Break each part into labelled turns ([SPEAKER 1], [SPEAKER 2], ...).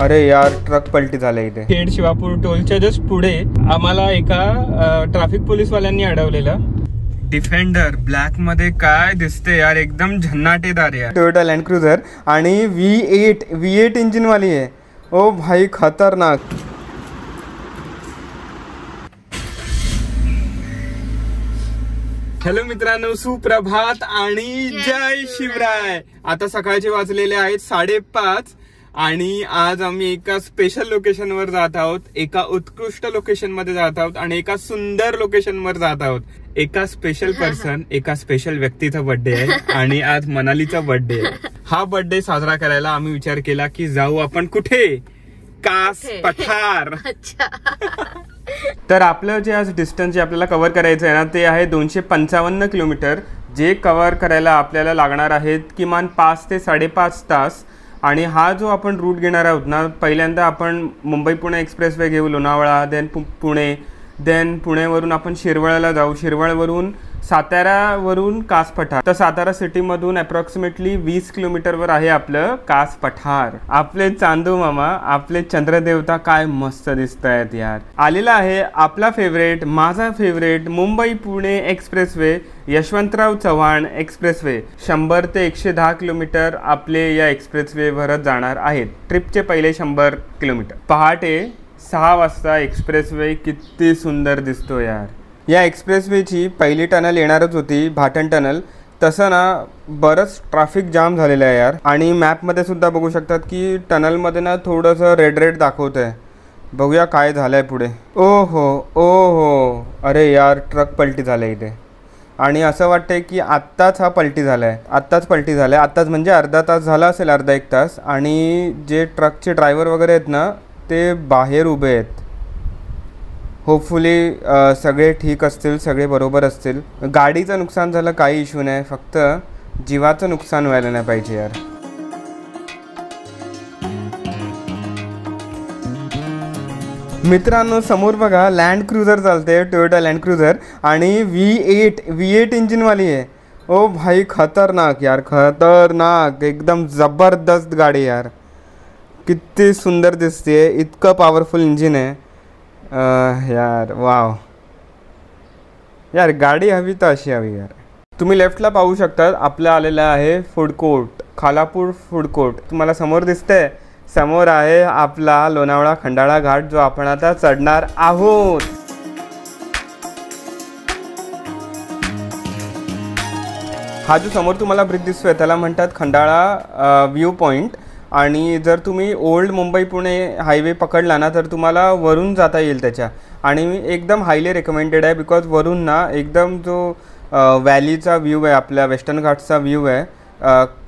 [SPEAKER 1] अरे यार ट्रक पलटी झाले इथे. खेड शिवापूर टोलच्या जस्ट पुढे आम्हाला एका ट्रॅफिक पोलीस वाल्यांनी अडवलेलं. डिफेंडर ब्लॅक मध्ये काय दिसते यार, एकदम झन्नाटेदार यार. टोयोटा लँड क्रुझर आणि V8 इंजिन वाली आहे. ओ भाई खतरनाक. हॅलो मित्रांनो, सुप्रभात आणि जय शिवराय. आता सकाळचे वाजलेले आहेत 5:30 आणि आज आम्ही एका स्पेशल लोकेशन वर जात आहोत. एका उत्कृष्ट लोकेशन मध्ये जात आहोत आणि एका सुंदर लोकेशन वर जात आहोत. एका स्पेशल पर्सन, एका स्पेशल व्यक्तीचा बर्थडे आहे आणि आज मनालीचा बर्थडे आहे. हा बर्थडे साजरा करायला आम्ही विचार केला की जाऊ आपण कुठे, कास पठार. तर आपलं जे आज डिस्टन्स जे आपल्याला कव्हर करायचं आहे ना ते आहे 255 किलोमीटर. जे कव्हर करायला आपल्याला लागणार आहेत किमान 5 ते 5.5 तास. आणि हा जो आपण रूट घेणार आहोत ना, पहिल्यांदा आपण मुंबई पुणे एक्सप्रेस वे घेऊ, लोणावळा, देन पुणे, देन पुणेवरून आपण शिरवळला जाऊ, शिरवळवरून सातारावरून कास पठार. तर सातारा सिटीमधून अप्रॉक्सिमेटली 20 किलोमीटरवर आहे आपलं कास पठार. आपले चांदू मामा, आपले चंद्रदेवता काय मस्त दिसत आहेत यार. आलेला आहे आपला फेवरेट, माझा favourite Mumbai Pune expressway, Yashwantrao Chavan expressway. 100 ते 110 किलोमीटर आपले या एक्सप्रेसवेवरच जाणार आहेत. ट्रिपचे पहिले 100 किलोमीटर. पहाटे 6 वाजता एक्सप्रेसवे किती सुंदर दिसतो यार. या एक्सप्रेसवेची पहिली टनल येणारच होती, भाटण टनल. तसं ना बरंच ट्रॅफिक जाम झालेलं आहे यार. आणि मॅपमध्ये सुद्धा बघू शकतात की टनलमध्ये ना थोडंसं रेड दाखवत आहे. बघूया काय झालं आहे पुढे. ओहो अरे यार ट्रक पलटी झालं आहे इथे. आणि असं वाटतंय की आत्ताच हा पलटी झाला आहे, आत्ताच म्हणजे अर्धा तास झाला असेल, अर्धा 1 तास. आणि जे ट्रकचे ड्रायव्हर वगैरे आहेत ना ते बाहेर उभे आहेत. होपफुली सगळे ठीक असतील, सगळे बरोबर असतील. गाडीचं नुकसान झालं काही इश्यू नाही, फक्त जीवाचं नुकसान व्हायला नाही पाहिजे यार. मित्रांनो समोर बघा लँड क्रुझर चालते, टोयोटा लँड क्रुझर आणि V8 इंजिनवाली आहे. ओ भाई खतरनाक यार, खतरनाक, एकदम जबरदस्त गाडी यार. किती सुंदर दिसते, इतकं पॉवरफुल इंजिन आहे यार. वाव यार, गाडी हवी तर अशी हवी यार. तुम्ही लेफ्टला पाहू शकता आपलं आलेलं आहे food court, Khalapur food court. तुम्हाला समोर दिसतंय, समोर आहे आपला लोणावळा खंडाळा घाट जो आपण आता चढणार आहोत. हा जो समोर तुम्हाला ब्रिज दिसतोय त्याला म्हणतात खंडाळा व्ह्यू पॉईंट. आणि जर तुम्ही ओल्ड मुंबई पुणे हायवे पकडला ना तर तुम्हाला वरून जाता येईल त्याच्या. आणि एकदम हायली रेकमेंडेड आहे बिकॉज वरून ना एकदम जो व्हॅलीचा व्ह्यू आहे, आपल्या वेस्टर्न घाटचा व्ह्यू आहे,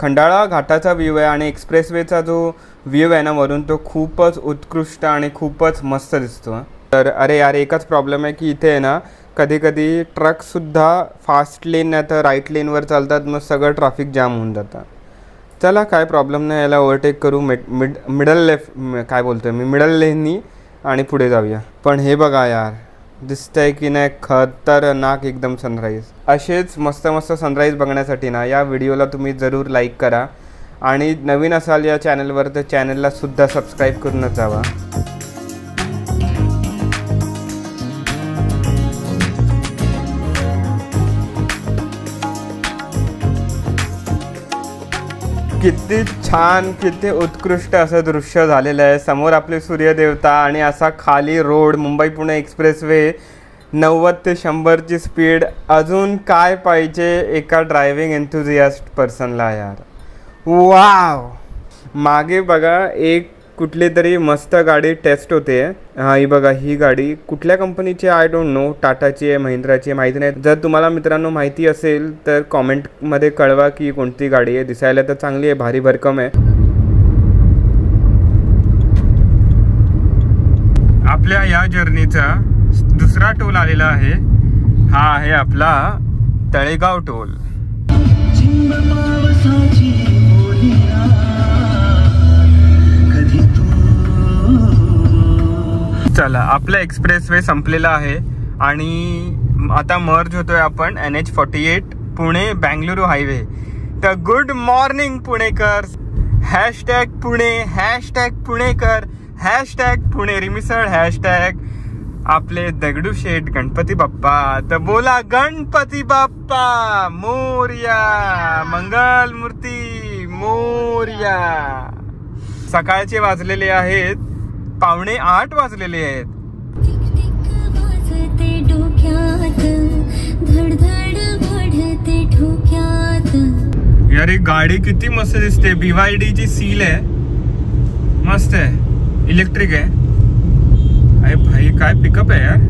[SPEAKER 1] खंडाळा घाटाचा व्ह्यू आहे आणि एक्सप्रेसवेचा जो व्ह्यू आहे ना वरून, तो खूपच उत्कृष्ट आणि खूपच मस्त दिसतो. तर अरे यार एकच प्रॉब्लेम आहे की इथे आहे ना कधी कधी ट्रकसुद्धा फास्ट लेन नाही तर राईट लेनवर चालतात, मग सगळं ट्रॅफिक जाम होऊन जातं. चला काय प्रॉब्लेम नाही, याला ओव्हरटेक करू मिडल लेननी आणि पुढे जाऊया. पण हे बघा यार, दिसतंय की नाही खतरनाक एकदम सनराईज. असेच मस्त मस्त सनराईज बघण्यासाठी ना या व्हिडिओला तुम्ही जरूर लाईक करा. आणि नवीन असाल या चॅनलवर तर चॅनलला सुद्धा सबस्क्राईब करूनच जावा. किती छान, किती उत्कृष्ट असं दृश्य झालेलं आहे. समोर आपले सूर्यदेवता आणि असा खाली रोड, मुंबई पुणे एक्सप्रेसवे, 90 ते 100ची स्पीड. अजून काय पाहिजे एका ड्रायव्हिंग एन्थुझियास्ट पर्सनला यार. वाव. मागे बघा एक कुठली तरी मस्त गाडी टेस्ट होते. हां ही बघा, ही गाडी कुठल्या कंपनीची आय डोंट नो, टाटाची आहे, महिंद्राची आहे, माहिती नाही. जर तुम्हाला मित्रांनो माहिती असेल तर कॉमेंटमध्ये कळवा की कोणती गाडी आहे. दिसायला तर चांगली आहे, भारी भरकम आहे. आपल्या या जर्नीचा दुसरा टोल आलेला आहे. हा आहे आपला तळेगाव टोल. चला आपला एक्सप्रेसवे संपलेला आहे आणि आता मर्ज होतोय आपण NH48 पुणे बँगळुरू हायवे. तर गुड मॉर्निंग पुणेकर. हॅशटॅग पुणे, हॅशटॅग पुणेकर, हॅशटॅग पुणेरी मिसळ, हॅशटॅग आपले दगडूशेठ गणपती बाप्पा. तर बोला गणपती बाप्पा मोरया, मंगल मूर्ती मोरया. सकाळचे वाजलेले आहेत 7:45 वाजलेले आहेत. यार ही गाडी किती मस्त दिसते. BYD ची सील आहे, मस्त आहे, इलेक्ट्रिक आहे. अरे भाई काय पिकअप आहे यार.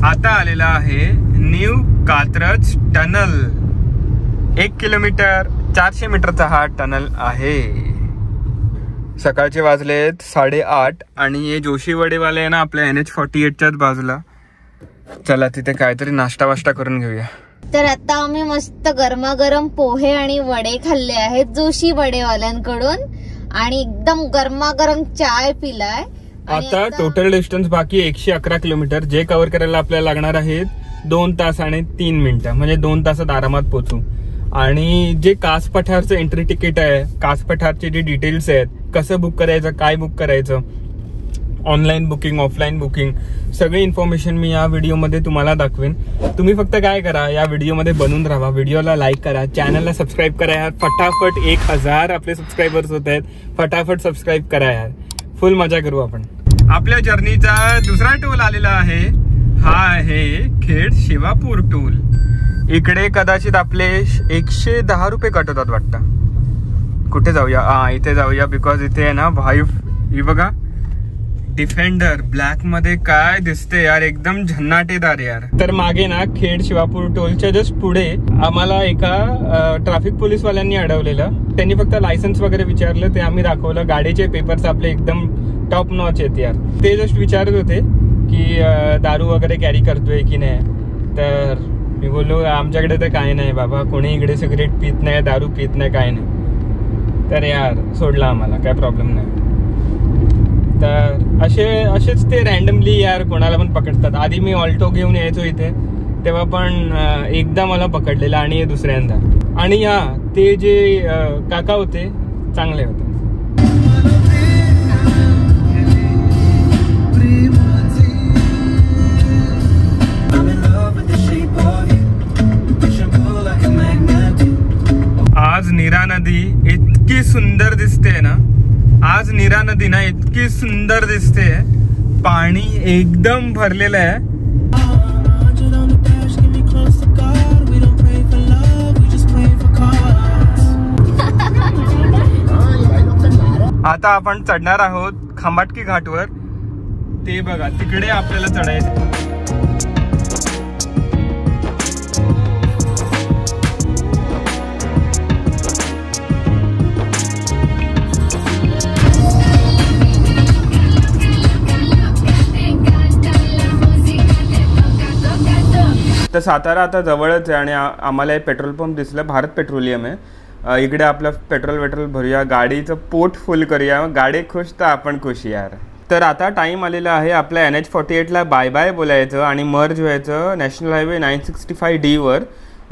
[SPEAKER 1] आता आलेला आहे न्यू कात्रज टनल. 1 किलोमीटर 400 मीटरचा हा टनल आहे. सकाळचे वाजलेत 8:30 आणि हे जोशी वडेवाले आहे ना आपल्या NH48च्याच बाजूला. चला तिथे काहीतरी नाश्ता वाष्टा करून घेऊया.
[SPEAKER 2] तर आता आम्ही मस्त गरमागरम पोहे आणि वडे खाल्ले आहेत जोशी वडेवाल्यांकडून आणि एकदम गरमागरम चाय पिलाय.
[SPEAKER 1] आता टोटल डिस्टन्स बाकी 111 किलोमीटर, जे कव्हर करायला आपल्याला लागणार आहेत 2 तास आणि 3 मिनिटं, म्हणजे 2 तासात आरामात पोहोचू. आणि जे कास पठारचं एंट्री तिकीट आहे, कास पठारचे जे डिटेल्स आहेत, कसं बुक करायचं, काय बुक करायचं, ऑनलाईन बुकिंग, ऑफलाईन बुकिंग, सगळी इन्फॉर्मेशन मी या व्हिडिओमध्ये तुम्हाला दाखवेन. तुम्ही फक्त काय करा, या व्हिडिओमध्ये बनून राहा, व्हिडिओला लाईक करा, चॅनलला सबस्क्राईब करा यार. फटाफट 1000 आपले सबस्क्रायबर्स होत आहेत. फटाफट सबस्क्राईब करा यार. फुल मजा करू आपण. आपल्या जर्नीचा दुसरा टोल आलेला आहे. हा आहे खेड शिवापूर टोल. इकडे कदाचित आपले 110 रुपये कटवतात वाटतं. कुठे जाऊया? इथे जाऊया, बिकॉज इथे आहे ना ही बघा डिफेंडर ब्लॅक मध्ये काय दिसते यार, एकदम झन्नाटेदार यार. तर मागे ना खेड शिवापूर टोलच्या जस्ट पुढे आम्हाला एका ट्रॅफिक पोलीस वाल्यांनी अडवलेलं. त्यांनी फक्त लायसन्स वगैरे विचारलं, ते आम्ही दाखवलं. गाडीचे पेपर्स आपले एकदम टॉप नॉच आहेत यार. ते जस्ट विचारत होते की दारू वगैरे कॅरी करतोय की नाही. तर मी बोललो आमच्याकडे तर काय नाही बाबा, कोणी इकडे सिगरेट पित नाही, दारू पित नाही, काय नाही. तर यार सोडला आम्हाला, काय प्रॉब्लेम नाही. तर असेच ते रॅन्डमली यार कोणाला पण पकडतात. आधी मी ऑल्टो घेऊन यायचो इथे, तेव्हा पण एकदा मला पकडलेला आणि दुसऱ्यांदा. आणि ते जे काका होते चांगले होते. आज नीरा नदी इतकी सुंदर दिसते ना, आज नीरा नदी ना इतकी सुंदर दिसते. पाणी एकदम भरलेलं आहे. आता आपण चढणार आहोत खंबाटकी घाटवर. ते बघा तिकडे आपल्याला चढायचं. तर सातारा आता जवळच आहे आणि आम्हाला पेट्रोल पंप दिसलं, भारत पेट्रोलियम आहे. इकडे आपलं पेट्रोल भरूया, गाडीचं पोट फुल करूया. गाडी खुश तर आपण खुश यार. तर आता टाईम आलेला आहे आपल्या NH48ला बाय बाय बोलायचं आणि मर्ज व्हायचं नॅशनल हायवे 965D वर.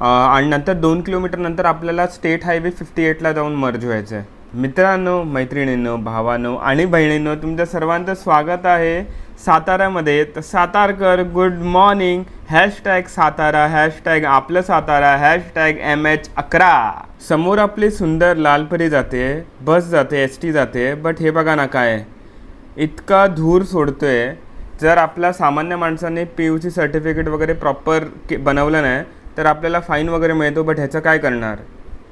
[SPEAKER 1] आणि नंतर 2 किलोमीटर नंतर आपल्याला स्टेट हायवे 58ला जाऊन मर्ज व्हायचं आहे. मित्रांनो, मैत्रिणींनो, भावांनो आणि बहिणींनो, तुमचं सर्वांचं स्वागत आहे साताऱ्यामध्ये. तर सातारकर good morning. Hashtag Satara, hashtag आपलं सातारा, हॅशटॅग MH11. समोर आपली सुंदर लालपरी जाते, बस जाते, ST जाते. बट हे बघा ना काय इतका धूर सोडतोय. जर आपला सामान्य माणसाने PUC सर्टिफिकेट वगैरे प्रॉपर बनवलं नाही तर आपल्याला फाईन वगैरे मिळतो. बट ह्याचं काय करणार?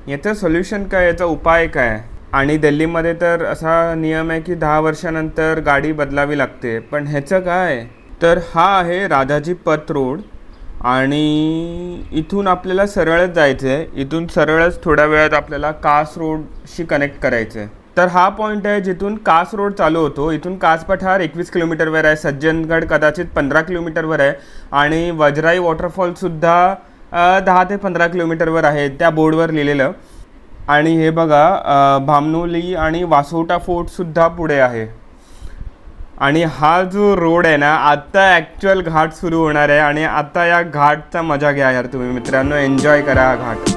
[SPEAKER 1] याचं सोल्युशन काय, याचा उपाय काय? आणि दिल्लीमध्ये तर असा नियम आहे की 10 वर्षानंतर गाडी बदलावी लागते. पण ह्याचं काय? तर हा आहे राधाजी पथ रोड आणि इथून आपल्याला सरळच जायचं आहे. इथून सरळच थोड्या वेळात आपल्याला कास रोडशी कनेक्ट करायचं आहे. तर हा पॉईंट आहे जिथून कास रोड चालू होतो. इथून कास पठार 21 किलोमीटरवर आहे, सज्जनगड कदाचित 15 किलोमीटरवर आहे आणि वजराई वॉटरफॉलसुद्धा 10 ते 15 किलोमीटरवर आहे त्या बोर्डवर लिहिलेलं. आणि हे बघा भामनोली आणि वासोटा फोर्टसुद्धा पुढे आहे. आणि हा जो रोड आहे ना, आता ॲक्च्युअल घाट सुरू होणार आहे आणि आता या घाटचा मजा घ्या यार तुम्ही मित्रांनो, एन्जॉय करा हा घाट.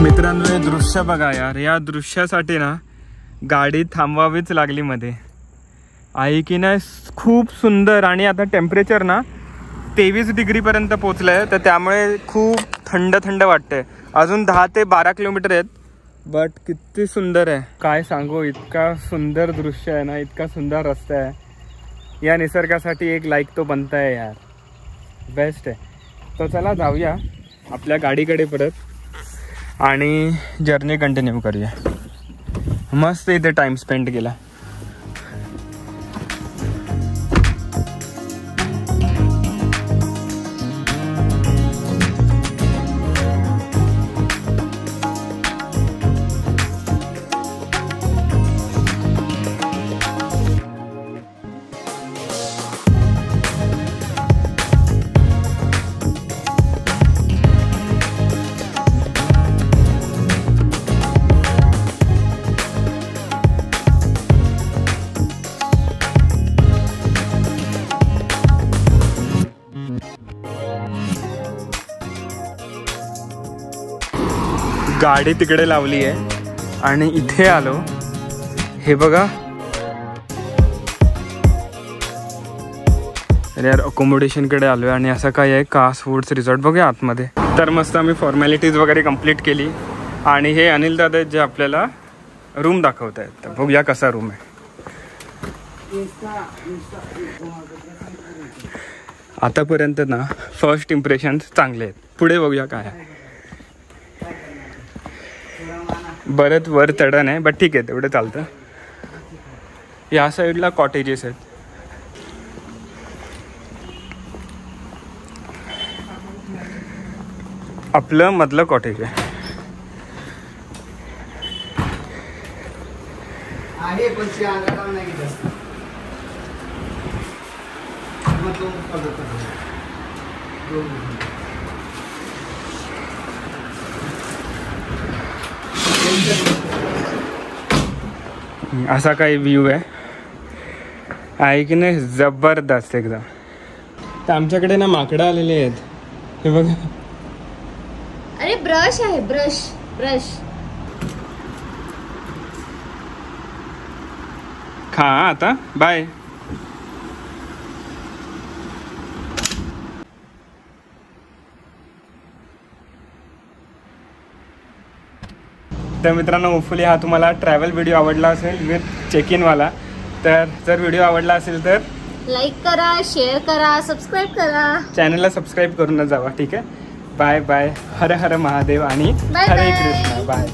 [SPEAKER 1] मित्रांनो हे दृश्य बघा यार, या दृश्यासाठी ना गाडी थांबवावीच लागली मध्ये. आहे की नाही, खूप सुंदर. आणि आता टेम्परेचर ना 23 डिग्रीपर्यंत पोचलं आहे, तर त्यामुळे खूप थंड थंड वाटतंय. अजून 10 ते 12 किलोमीटर आहेत, बट किती सुंदर आहे काय सांगू. इतका सुंदर दृश्य आहे ना, इतका सुंदर रस्ता आहे. या निसर्गासाठी एक लाईक तो बनता आहे यार, बेस्ट आहे. तर चला जाऊया आपल्या गाडीकडे परत आणि जर्नी कंटिन्यू करूया. मस्त इथे टाइम स्पेंड केला. गाडी तिकडे लावली आहे आणि इथे आलो. हे बघा यार, अकोमोडेशनकडे आलो आहे आणि असं काय आहे, कास फूड्स रिसॉर्ट. बघूया आतमध्ये. तर मस्त आम्ही फॉर्मॅलिटीज वगैरे कंप्लीट केली आणि हे अनिल दादा जे आपल्याला रूम दाखवत आहेत. तर बघूया कसा रूम आहे. आतापर्यंत ना फर्स्ट इम्प्रेशन्स चांगले आहेत, पुढे बघूया काय आहे. बरंच वर चढण आहे, बट ठीक आहे तेवढं चालतं. या साईडला कॉटेजेस आहेत. आपलं मधलं कॉटेज आहे. असा काही व्ह्यू आहे की नाही, जबरदस्त एकदम. तर आमच्याकडे ना माकडं आलेले आहेत, हे बघा.
[SPEAKER 2] अरे ब्रश आहे, ब्रश ब्रश.
[SPEAKER 1] खा आता, बाय. तर मित्रांनो, होपफुली हा तुम्हाला ट्रॅव्हल व्हिडिओ आवडला असेल विथ चेक इन वाला. तर जर व्हिडिओ आवडला असेल तर
[SPEAKER 2] लाईक करा, शेअर करा, सबस्क्राईब करा,
[SPEAKER 1] चॅनलला सबस्क्राईब करूनच जावा. ठीक आहे, बाय बाय. हर हर महादेव आणि हरे कृष्ण. बाय.